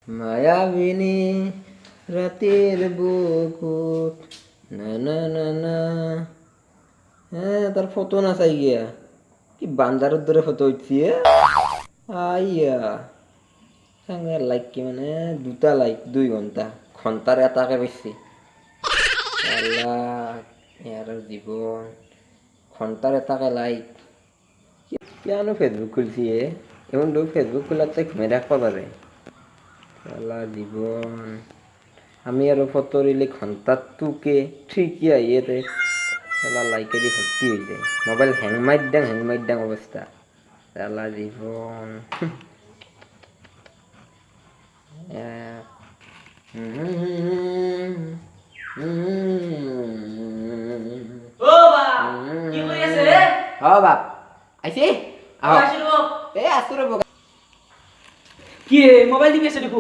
মায়াবিনী রাতের বুকুট না না না না হ্যাঁ তার ফটো না চাই গিয়া কি বান্দারের ধরে ফটো উঠছি আইয়া সঙ্গে লাইক কি মানে দুটা লাইক 2 ঘন্টা ঘন্টার এটাকে বেশি আল্লাহ ইয়ার জীবন ঘন্টার এটাকে লাইক কেন ফেসবুক খুলছি এমন ফেসবুক খোলার তো ঘুমে রাখতে পারে আল্লাহ জীবন আমি আরো ফটো রিলে ঘন্টা তুকে ঠিকই আইয়েতে আল্লাহ লাইকে দি ভর্তি হয়ে যায় মোবাইল হ্যাং মাইট অবস্থা আল্লাহ জীবন ও বা কি করি আছে রে বাপ আইছি আও এ আসুরে কি মোবাইল দিবি আছে দেখো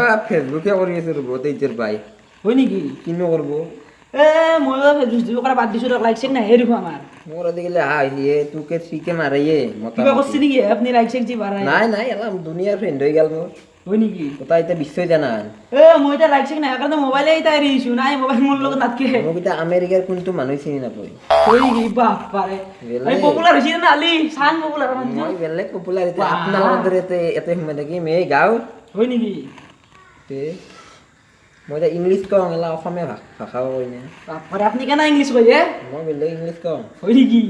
বাপ ফেসবুকে করি আছে রব তেজের ভাই হয় নাকি কিনো করব মই ফেসবুক দিব করা বাদ দিছো লাইক চেক না হে দেখো আমার মোর দিলে আইয়ে তুকে ঠিকে মারাইয়ে মতা কিবা করছিস নাকি আপনি লাইক চেক দি বাড়াই নাই এলাম দুনিয়ার ফ্রেন্ড হয়ে গেল মোর হয় নাকি কোথায় এটা বিশ্বই জানান মই এটা লাইক চেক না কারণ মোবাইলে এই তাই রিছু নাই মোবাইল মোর লগত নাতকে মগিটা আমেরিকার কোনটো মানুহ চিনি না পই হয় নাকি বাপ পারে আমি পপুলার হইছি না আলি সান পপুলার মানে মই বেলে পপুলার এটা আপনার মধ্যে এতে হিমে দেখি মে গাও হয় নাকি তে মই এটা ইংলিশ কম এলা অসমীয়া ভাষা কই না বাপ পারে আপনি কেন ইংলিশ কইয়ে মই বেলে ইংলিশ কম হয় নাকি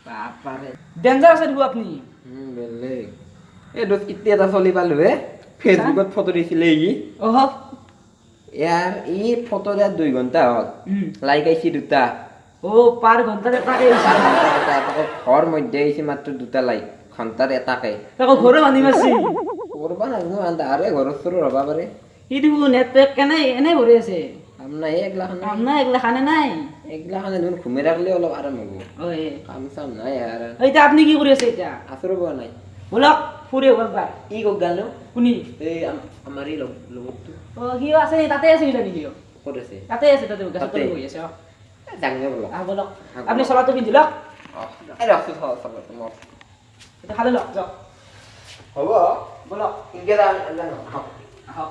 বাপ পারে ডেঞ্জার আছে দেখো আপনি বেলে এ দত কিতে এটা চলি পালো ফেসবুকত ফটো দিছিলে ই ওহ ইয়ার ই ফটো দেয়া 2 ঘন্টা হল লাইক আইছি দুটা ও পার ঘন্টার এটাকে ঘর মধ্যে আইছি মাত্র দুটা লাইক ঘন্টার এটাকে তাকো ঘরে বান্ধি মারছি করবা না আন্দা আরে ঘর সরু রবা পারে ইদু নেটপ্যাক কেনে এনে ভরে আছে আমনা একলা খানা আমনা একলা খানে নাই একলা খানা যখন ঘুমে রাখলে অলপ আরাম হবো ওই কাম সাম নাই আর এইটা আপনি কি করে আছে এটা আসর বয়া নাই বলক ফুরে একবার ই গো গালো শুনি এই আমারই লোক ও কি আছে তাতে আছে এটা নিও করেছে তাতে আছে তাতে গাছ তলে বই আছে জাঙ্গে বলো বলক আপনি সলাতো পিন্ধি লক আরে আসু সব তোমার এটা খালে লক যাও হবো বলক ইনকে দা আল্লাহ আহ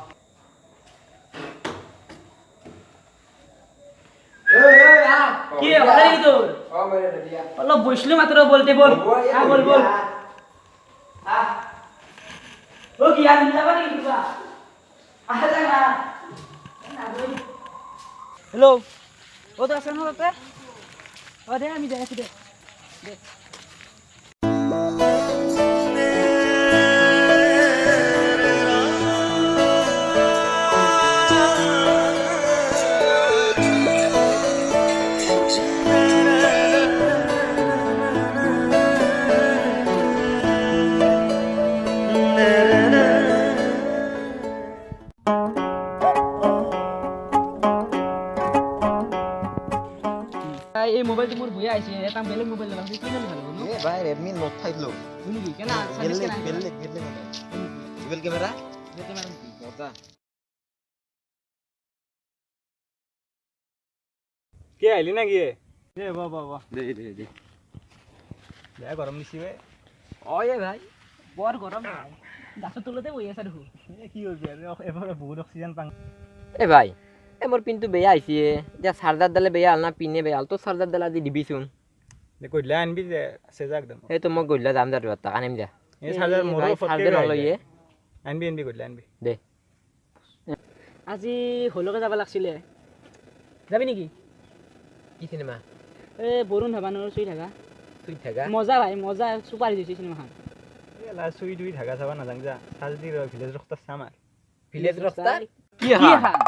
কি হবে কি তোর ও মেরে দিয়া অলপ বসলে মাত্র বলতে বল হ্যাঁ বল ও কি আর নিলা বানি কিবা আহা যা না হ্যালো ও তো আসেন হতে ও দে আমি যাচ্ছি দে এই মোবাইলটো মোর ভুয়া আইছে এটা বেলেগ মোবাইল লাগা কি না ভালো নো এ ভাই Redmi Note 5 লো তুমি কি কেনা সার্ভিস কেনা বেলে মোবাইল ক্যামেরা ক্যামেরা মজা কে আইলি না গিয়ে দে বাবা দে যা গরম নিছি বে ওয়ে ভাই বড় গরম ভাই গাছ তুলতে বই আছে দেখো কি হইবে এবারে বহুত অক্সিজেন পাং এ ভাই এ মোর পিনটো বেয়া আইছে যা চার্জার দালে বেয়া আল না পিনে বেয়া আল তো চার্জার দাল আজি দিবিছুন দে কইলা আনবি যে আছে যা একদম এই তো মই গইলা দাম যা টাকা নিম যা এই চার্জার মোরো ফটকে চার্জার নলইয়ে আনবি কইলা আনবি দে আজি হলকে যাব লাগছিলে যাবি নেকি কি সিনেমা এ বৰুণ ধাবানৰ চুই থাকা মজা ভাই মজা সুপাৰ দিছে সিনেমাখন এলা সুই দুই ঢাকা চাবা না যাং যা সাজদি ভিলেজ রক্তা সামার ভিলেজ রক্সটার কি কি হা খান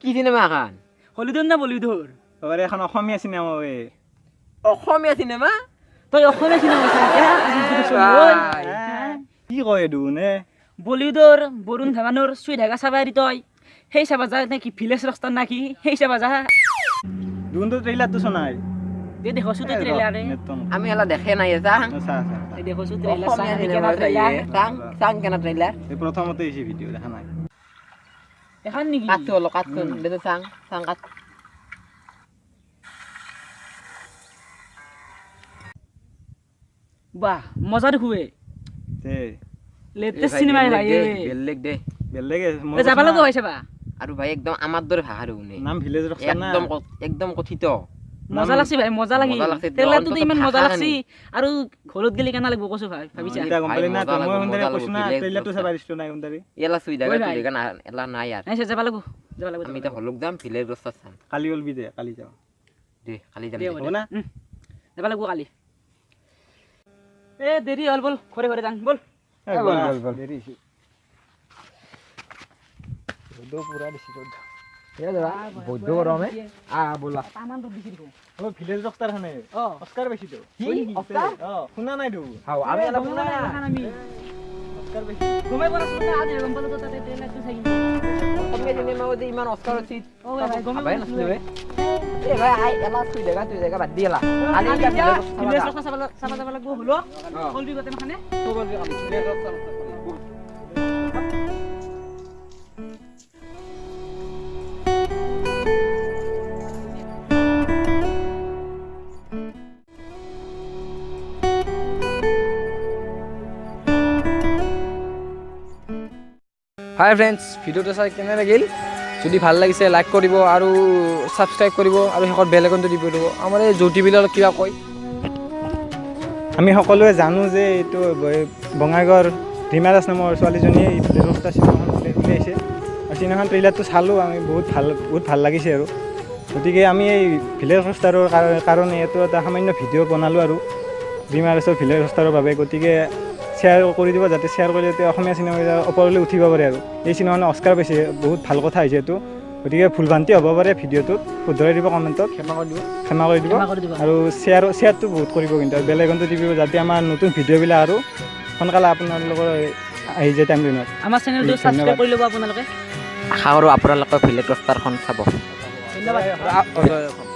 কি সিনেমা খান হলিউড না বলিউডৰ ওরে এখন অসমীয়া সিনেমা ওই অসমীয়া সিনেমা তই অসমীয়া সিনেমা চাই কি কয় দুনে বলিউডৰ বৰুণ ধাবানৰ চুই থাকা চাবাৰি তই সেই চাবা যা নেকি ভিলেজ ৰস্তাৰ নাকি সেই চাবা যা দুন তো ট্রেইলার তো শোনাই দে দেখছো তো ট্রেইলারে আমি এলা দেখে নাই এটা এই দেখছো ট্রেইলার অসমীয়া চাই সিনেমা চাইয়ে সাং কেনা ট্রেইলার এই প্রথমতে এসে ভিডিও দেখা নাই এখন নেকি কাটছো হলো কাটছো দে সাং কাট বাহ মজা দেখুৱে তে লেটেস্ট সিনেমা ভাই বেলেগ দে বেলেগ এ যাবা লাগব হয় চাবা আৰু ভাই একদম আমাৰ দৰে ভাষা শুনে নাম ভিলেজ ৰকষ্টাৰ না একদম কথিত মজা লাগছি ভাই মজা লাগি মজা লাগছে, তেলাটো অন্তত ইমান মজা ভাষা লাগছি আৰু ঘৰত গেলি কেনা লাগব কৈছো ভাই ভাবিছা এতিয়া গম পালি না মজা মই লাগব, সুন্দৰে মজা কৈছো না লাগব, ট্ৰেইলাৰটো চাবা দিছিলো নাই সুন্দৰে এলা সুই জায়গা ওই তুই ভাই। দেখা না এলা নাই আর নাই যাবা লাগব আমি এটা হলুক যাম ভিলেজ রস্তা চাম কালি ওলবি দে কালি যাওঁ দে কালি যাম দে, দে। হ'ব না যাবা লাগব কালি এ দেৰি হল বল ঘৰে ঘৰে যাম বল বল দেৰি হৈছে ৰ'দ পুৰা দিছে ৰ'দ বৈদ্য গৰমে বলা তামান ৰ'দ দিছি দেখোন অ ভিলেজ ৰকষ্টাৰ খানে অস্কাৰ পাইছিতো অস্কাৰ? শুনা নাই তো হাও আমি এলা গমে পোৱা নাই আমি অস্কাৰ পাইছি গমে পোৱা নাছিলো না আজি গম পালো তো তাতে ট্ৰেইলাৰটো চাই কিনে কমে দিনে মাওদি ইমান অস্কাৰ আছে ও ভাই গমে ভাই পোৱা নাছিলো নাছলে এ ভাই আই এলা তুই জায়গা বাদ দিলা কালি ভিলেজ ৰস্তা চাবা যাব লাগব হলো কলবি গতে মাখানে হাই ফ্ৰেণ্ডছ ভিডিঅ'টো চাই কেনে লাগিল যদি ভাল লাগিছে লাইক কৰিব আৰু ছাবস্ক্ৰাইব কৰিব আৰু শেষত বেল আইকনটো দিব দিব আমাৰ এই জ্যোতি বিলৰ কিবা কয় আমি সকলোৱে জানো যে এইটো বঙাইগাঁৱৰ ৰীমা দাস নামৰ ছোৱালীজনীয়ে এই ভিলেজ ৰকষ্টাৰ চিনেমাখন উলিয়াইছে আৰু চিনেমাখন ট্ৰেইলাৰটো চালোঁ আমি বহুত ভাল লাগিছে আৰু গতিকে আমি এই ভিলেজ ৰকষ্টাৰৰ কাৰণে এইটো এটা সামান্য ভিডিঅ' বনালোঁ আৰু ৰীমা দাসৰ ভিলেজ ৰকষ্টাৰৰ বাবে গতিকে শ্বেয়াৰ কৰি দিব যাতে শ্বেয়াৰ কৰিলে অসমীয়া চিনেমা ওপৰলৈ উঠিব পাৰে আৰু এই চিনেমাখনে অস্কাৰ পাইছে বহুত ভাল কথা হৈছে এইটো গতিকে ভুলভ্ৰান্তি হ'ব পাৰে ভিডিঅ'টোত শুধৰাই দিব কমেণ্টত ক্ষমা কৰি দিব আৰু শ্বেয়াৰটো বহুত কৰিব কিন্তু বেল আইকনটো দিব যাতে আমাৰ নতুন ভিডিঅ'বিলাক আৰু সোনকালে আপোনালোকৰ আহি যায় টাইম লাইনত আমাৰ চেনেলটো সাবস্ক্ৰাইব কৰি ল'ব আপোনালোকে আশা কৰো আপোনালোকে ভিলেজ ৰস্তাৰখন চাব ধন্যবাদ